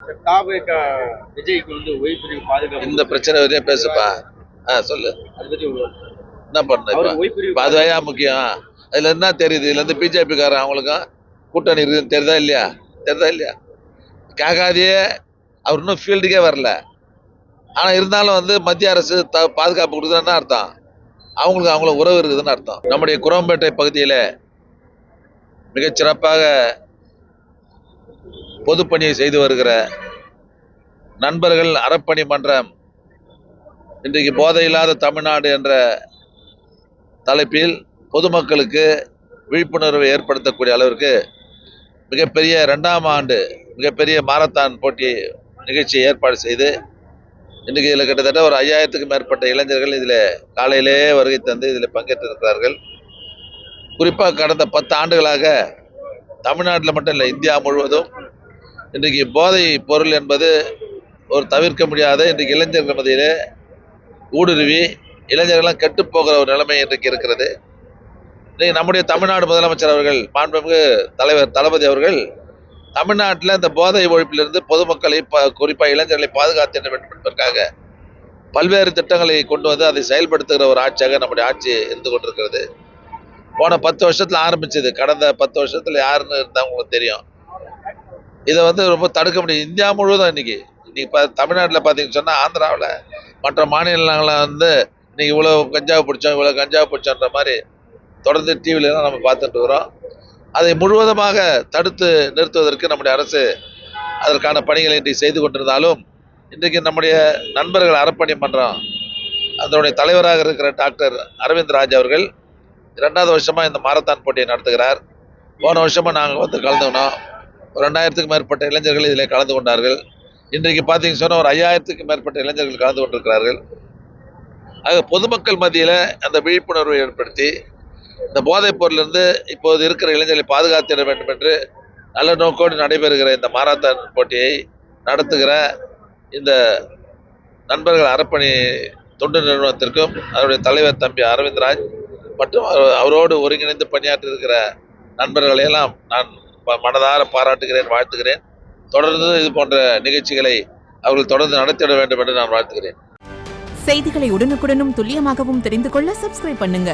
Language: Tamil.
தாவேக விஜய்க்கு வந்து ஒய்பிரிவு பாதுகாப்பு இந்த பிரச்சனை வரையும் பேசுப்பா. சொல்லு. அதை பத்தி என்ன பண்ண அவர் இப்ப ஒய்பிரிவு இப்ப அதுவையா முக்கியம். அதுல என்ன தெரியுது? இதுல இருந்து பிஜேபி காரன் அவங்களுக்கும் கூட்டணி இருக்குன்னு தெரியுதா இல்லையா? தெரியுதா இல்லையா? கேட்காதையே அவர் இன்னும் ஃபீல்டுக்கே வரல. ஆனா இருந்தாலும் வந்து மத்திய அரசு பாதுகாப்பு கொடுக்குதுன்னு அர்த்தம். அவங்களுக்கு அவங்கள உறவு இருக்குதுன்னு அர்த்தம். நம்முடைய குரோம்பேட்டை பகுதியில மிகச்சிறப்பாக பொதுப்பணியை செய்து வருகிற நண்பர்கள் அறப்பணி மன்றம் இன்றைக்கு போதையில்லாத தமிழ்நாடு என்ற தலைப்பில் பொதுமக்களுக்கு விழிப்புணர்வை ஏற்படுத்தக்கூடிய அளவிற்கு மிகப்பெரிய 2ஆம் ஆண்டு மிகப்பெரிய மாரத்தான் போட்டி நிகழ்ச்சியை ஏற்பாடு செய்து இன்றைக்கு இதில் கிட்டத்தட்ட ஒரு 5000த்துக்கும் மேற்பட்ட இளைஞர்கள் இதில் காலையிலேயே வருகை தந்து இதில் பங்கேற்றிருக்கிறார்கள். குறிப்பாக கடந்த 10 ஆண்டுகளாக தமிழ்நாட்டில் மட்டும் இல்லை, இந்தியா முழுவதும் இன்றைக்கு போதை பொருள் என்பது ஒரு தவிர்க்க முடியாத இன்றைக்கு இளைஞர்கள் மத்தியிலே ஊடுருவி இளைஞர்கள்லாம் கெட்டு போகிற ஒரு நிலைமை இன்றைக்கு இருக்கிறது. இன்றைக்கு நம்முடைய தமிழ்நாடு முதலமைச்சர் அவர்கள், மாண்புமிகு தலைவர் தளபதி அவர்கள் தமிழ்நாட்டில் இந்த போதை ஒழிப்பிலிருந்து பொதுமக்களை குறிப்பாக இளைஞர்களை பாதுகாத்திட வேண்டும் என்பதற்காக பல்வேறு திட்டங்களை கொண்டு வந்து அதை செயல்படுத்துகிற ஒரு ஆட்சியாக நம்முடைய ஆட்சி இருந்து கொண்டிருக்கிறது. போன 10 வருஷத்துல ஆரம்பிச்சது. கடந்த 10 வருஷத்துல யாருன்னு இருந்தவங்களுக்கு தெரியும். இதை வந்து ரொம்ப தடுக்க முடியும். இந்தியா முழுவதும் இன்னைக்கு தமிழ்நாட்டில் பார்த்தீங்கன்னு சொன்னால் ஆந்திராவில் மற்ற மாநிலங்களில் வந்து இன்னைக்கு இவ்வளோ கஞ்சாவை பிடிச்சோம் இவ்வளோ கஞ்சாவை பிடிச்சோன்ற மாதிரி தொடர்ந்து டிவிலலாம் நம்ம பார்த்துட்டு இருக்கிறோம். அதை முழுவதுமாக தடுத்து நிறுத்துவதற்கு நம்முடைய அரசு அதற்கான பணிகளை இன்றைக்கு செய்து கொண்டிருந்தாலும் இன்றைக்கு நம்முடைய நண்பர்கள் அறப்பணி மன்றம் அதனுடைய தலைவராக இருக்கிற டாக்டர் அரவிந்த் ராஜ் அவர்கள் 2வது வருஷமாக இந்த மாரத்தான் போட்டியை நடத்துகிறார். போன வருஷமாக நாங்கள் வந்து கலந்துக்கணும். ஒரு 2000த்துக்கும் மேற்பட்ட இளைஞர்கள் இதில் கலந்து கொண்டார்கள். இன்றைக்கு பார்த்தீங்கன்னு சொன்னால் ஒரு 5000த்துக்கும் மேற்பட்ட இளைஞர்கள் கலந்து கொண்டிருக்கிறார்கள். ஆக பொதுமக்கள் மத்தியில் அந்த விழிப்புணர்வை ஏற்படுத்தி இந்த போதைப் பொருளிலிருந்து இப்போது இருக்கிற இளைஞர்களை பாதுகாத்திட வேண்டும் என்று நல்ல நோக்கோடு நடைபெறுகிற இந்த மாரத்தான் போட்டியை நடத்துகிற இந்த நண்பர்கள் அறப்பணி தொண்டு நிறுவனத்திற்கும் அதனுடைய தலைவர் தம்பி அரவிந்த் ராஜ் மற்றும் அவரோடு ஒருங்கிணைந்து பணியாற்றி இருக்கிற நண்பர்களையெல்லாம் நான் மனதார பாராட்டுகிறேன், வாழ்த்துகிறேன். தொடர்ந்து இது போன்ற நிகழ்ச்சிகளை அவர்கள் தொடர்ந்து நடத்திட வேண்டும் என்று நான் வாழ்த்துகிறேன். செய்திகளை உடனுக்குடனும் துல்லியமாகவும் தெரிந்து கொள்ள சப்ஸ்கிரைப் பண்ணுங்க.